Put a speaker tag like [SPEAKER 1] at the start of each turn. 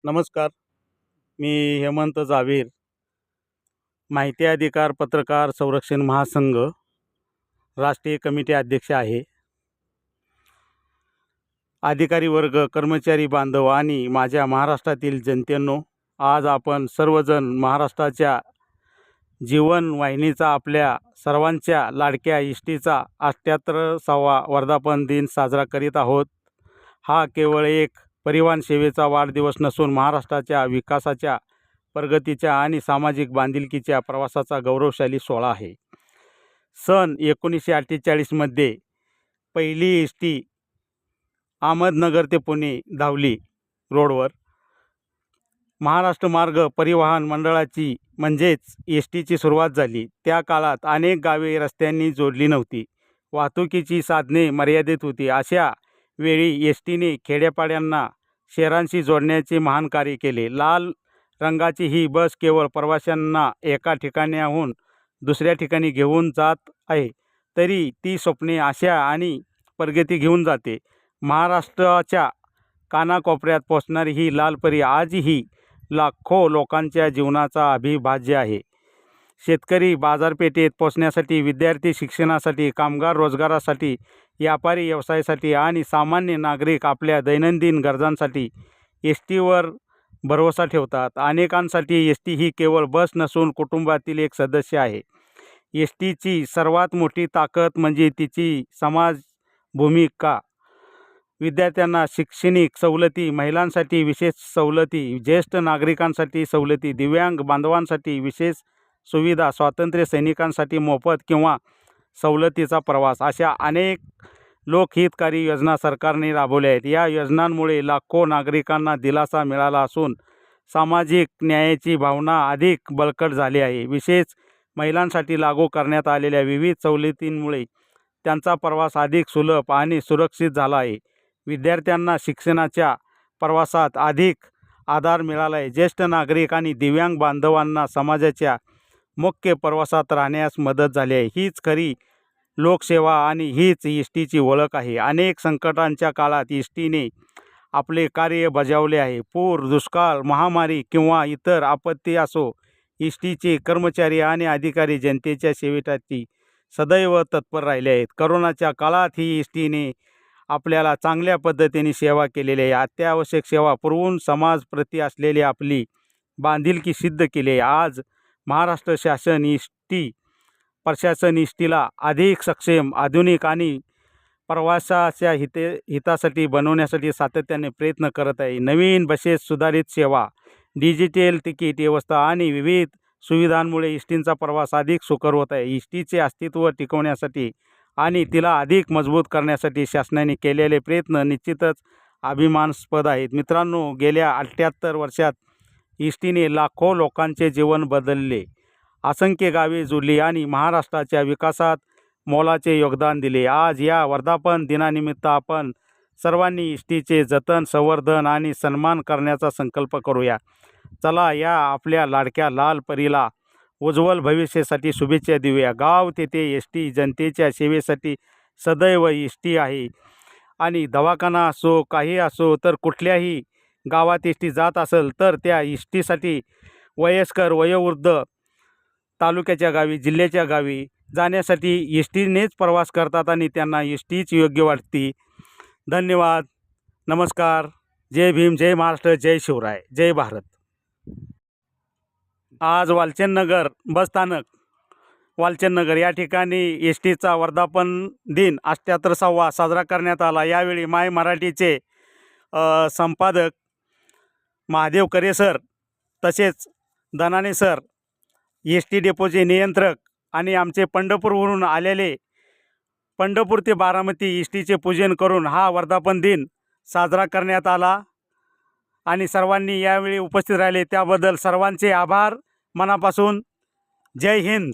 [SPEAKER 1] नमस्कार. मी हेमंत जावीर, माहिती अधिकार पत्रकार संरक्षण महासंघ, राष्ट्रीय कमिटी अध्यक्ष आहे. अधिकारी वर्ग, कर्मचारी बांधव आणि माझ्या महाराष्ट्रातील जनतेनो, आज आपण सर्वजण महाराष्ट्राच्या जीवनवाहिनीचा, आपल्या सर्वांच्या लाडक्या इष्टीचा 78वा वर्धापन दिन साजरा करीत आहोत. हा केवळ एक परिवहन सेवेचा वाढदिवस नसून महाराष्ट्राच्या विकासाच्या, प्रगतीच्या आणि सामाजिक बांधिलकीच्या प्रवासाचा गौरवशाली सोहळा आहे. सन 1948मध्ये पहिली एस टी अहमदनगर ते पुणे धावली रोडवर. महाराष्ट्र मार्ग परिवहन मंडळाची म्हणजेच एस टीची सुरुवात झाली. त्या काळात अनेक गावे रस्त्यांनी जोडली नव्हती. वाहतुकीची साधने मर्यादित होती. अशा वेळी एस टीने खेड्यापाड्यांना शहरांशी जोडण्याचे महान कार्य केले. लाल रंगाची ही बस केवळ प्रवाशांना एका ठिकाणाहून दुसऱ्या ठिकाणी घेऊन जात आहे, तरी ती स्वप्ने, आशा आणि प्रगती घेऊन जाते. महाराष्ट्राच्या कानाकोपऱ्यात पोचणारी ही लालपरी आजही लाखो लोकांच्या जीवनाचा अविभाज्य आहे. शेतकरी बाजारपेठेत पोचण्यासाठी, विद्यार्थी शिक्षणासाठी, कामगार रोजगारासाठी, व्यापारी व्यवसायासाठी आणि सामान्य नागरिक आपल्या दैनंदिन गरजांसाठी एस टीवर भरोसा ठेवतात. अनेकांसाठी एस टी ही केवळ बस नसून कुटुंबातील एक सदस्य आहे. एस टीची सर्वात मोठी ताकद म्हणजे तिची समाज भूमिका. विद्यार्थ्यांना शैक्षणिक सवलती, महिलांसाठी विशेष सवलती, ज्येष्ठ नागरिकांसाठी सवलती, दिव्यांग बांधवांसाठी विशेष सुविधा, स्वातंत्र्य सैनिकांसाठी मोफत किंवा सवलतीचा प्रवास, अशा अनेक लोकहितकारी योजना सरकारने राबवल्या आहेत. या योजनांमुळे लाखो नागरिकांना दिलासा मिळाला असून सामाजिक न्यायाची भावना अधिक बळकट झाली आहे. विशेष महिलांसाठी लागू करण्यात आलेल्या विविध सवलतींमुळे त्यांचा प्रवास अधिक सुलभ आणि सुरक्षित झाला आहे. विद्यार्थ्यांना शिक्षणाच्या प्रवासात अधिक आधार मिळाला आहे. ज्येष्ठ नागरिक आणि दिव्यांग बांधवांना समाजाच्या मुख्य प्रवासात राहण्यास मदत झाली आहे. हीच खरी लोकसेवा आणि हीच एस टीची ओळख आहे. अनेक संकटांच्या काळात एस टीने आपले कार्य बजावले आहे. पूर, दुष्काळ, महामारी किंवा इतर आपत्ती असो, एस टीचे कर्मचारी आणि अधिकारी जनतेच्या सेवेसाठी सदैव तत्पर राहिले आहेत. करोनाच्या काळातही एस टीने आपल्याला चांगल्या पद्धतीने सेवा केलेली आहे. अत्यावश्यक सेवा पुरवून समाजप्रती असलेली आपली बांधिलकी सिद्ध केली आहे. आज महाराष्ट्र शासन एस टी प्रशासन एस टीला अधिक सक्षम, आधुनिक आणि प्रवासाच्या हितासाठी बनवण्यासाठी सातत्याने प्रयत्न करत आहे. नवीन बसेस, सुधारित सेवा, डिजिटल तिकीट व्यवस्था आणि विविध सुविधांमुळे एस टीचा प्रवास अधिक सुकर होत आहे. एस टीचे अस्तित्व टिकवण्यासाठी आणि तिला अधिक मजबूत करण्यासाठी शासनाने केलेले प्रयत्न निश्चितच अभिमानास्पद आहेत. मित्रांनो, गेल्या 78 वर्षात एस टीने लाखो लोकांचे जीवन बदलले, असंख्य गावे जोडली आणि महाराष्ट्राच्या विकासात मोलाचे योगदान दिले. आज या वर्धापन दिनानिमित्त आपण सर्वांनी एस टीचे जतन, संवर्धन आणि सन्मान करण्याचा संकल्प करूया. चला, या आपल्या लाडक्या लाल परीला उज्ज्वल भविष्यासाठी शुभेच्छा देऊया. गाव तेथे एस टी, जनतेच्या सेवेसाठी सदैव एस टी आहे. आणि दवाखाना असो, काही असो, तर कुठल्याही गावात एस टी जात असेल तर त्या एस टीसाठी वयस्कर, वयोवृद्ध तालुक्याच्या गावी, जिल्ह्याच्या गावी जाण्यासाठी एस टीनेच प्रवास करतात आणि त्यांना एस टीच योग्य वाटते. धन्यवाद. नमस्कार. जय भीम, जय महाराष्ट्र, जय शिवराय, जय भारत. आज वालचंदनगर बसस्थानक, वालचंदनगर या ठिकाणी एस टीचा वर्धापन दिन 78वा साजरा करण्यात आला. यावेळी माय मराठीचे संपादक महादेव करे सर, तसेच दनाने सर, एस टी डेपोचे नियंत्रक आणि आमचे पंढरपूरवरून आलेले, पंढरपूर ते बारामती एस टीचे पूजन करून हा वर्धापन दिन साजरा करण्यात आला. आणि सर्वांनी यावेळी उपस्थित राहिले त्याबद्दल सर्वांचे आभार मनापासून. जय हिंद.